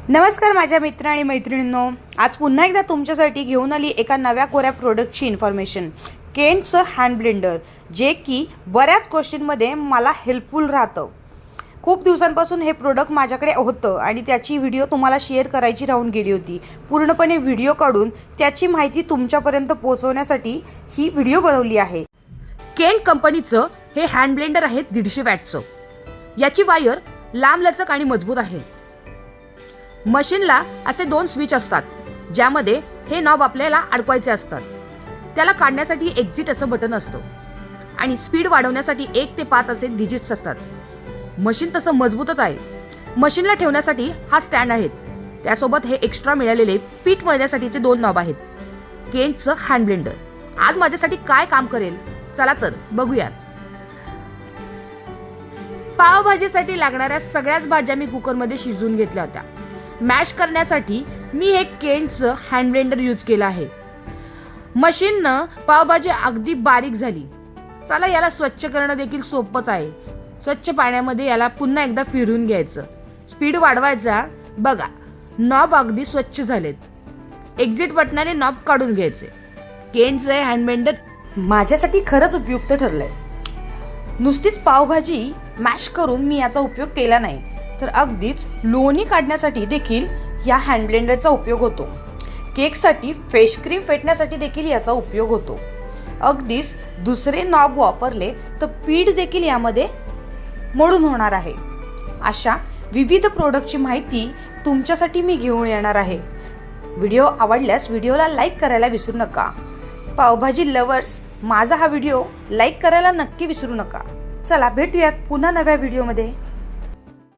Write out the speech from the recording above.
नमस्कार माझ्या मित्र आणि मैत्रिणींनो, आज पुन्हा एकदा तुमच्यासाठी घेऊन आली एका नव्या कोऱ्या प्रोडक्टची इन्फॉर्मेशन. केनचं हँड ब्लेंडर, जे की बऱ्याच गोष्टींमध्ये मला हेल्पफुल राहतं. खूप दिवसांपासून हे प्रोडक्ट माझ्याकडे होतं आणि त्याची व्हिडिओ तुम्हाला शेअर करायची राहून गेली होती. पूर्णपणे व्हिडिओ काढून त्याची माहिती तुमच्यापर्यंत पोहोचवण्यासाठी ही व्हिडिओ बनवली आहे. केन कंपनीचं हे हँड ब्लेंडर आहे 150 वॅटचं. याची वायर लांबलचक आणि मजबूत आहे. मशीनला असे 2 स्विच असतात, ज्यामध्ये हे नॉब आपल्याला अडकवायचे असतात. त्याला काढण्यासाठी एक्झिट असं बटन असतं आणि स्पीड वाढवण्यासाठी 1 ते 5 असे डिजिट्स असतात. मशीन तसं मजबूतच आहे. मशीनला ठेवण्यासाठी हा स्टँड आहे. त्यासोबत हे एक्स्ट्रा मिळालेले पीठ मळण्यासाठीचे 2 नॉब आहेत. केनचं हँड ब्लेंडर आज माझ्यासाठी काय काम करेल, चला तर बघूयात. पावभाजीसाठी लागणाऱ्या सगळ्याच भाज्या मी कुकरमध्ये शिजवून घेतल्या होत्या. मॅश करण्यासाठी मी हे केनचं हँड ब्लेंडर यूज केलं आहे. मशीननं पावभाजी अगदी बारीक झाली. चला याला स्वच्छ करणं देखील सोपंच आहे. स्वच्छ पाण्यामध्ये याला पुन्हा एकदा फिरवून घ्यायचं. स्पीड वाढवायचा. बघा, नॉब अगदी स्वच्छ झालेत. एक्झिट बटनाने नॉब काढून घ्यायचे. केनचं हँड ब्लेंडर माझ्यासाठी खरंच उपयुक्त ठरलंय. नुसतीच पावभाजी मॅश करून मी याचा उपयोग केला नाही, तर अगदीच लोणी काढण्यासाठी देखील या हँड ब्लेंडरचा उपयोग होतो. केकसाठी फ्रेश क्रीम फेटण्यासाठी देखील याचा उपयोग होतो. अगदीच दुसरे नॉब वापरले तर पीठ देखील यामध्ये मोडून होणार आहे. अशा विविध प्रोडक्टची माहिती तुमच्यासाठी मी घेऊन येणार आहे. व्हिडिओ आवडल्यास व्हिडिओला लाईक करायला विसरू नका. पावभाजी लवर्स, माझा हा व्हिडिओ लाईक करायला नक्की विसरू नका. चला भेटूयात पुन्हा नव्या व्हिडिओमध्ये.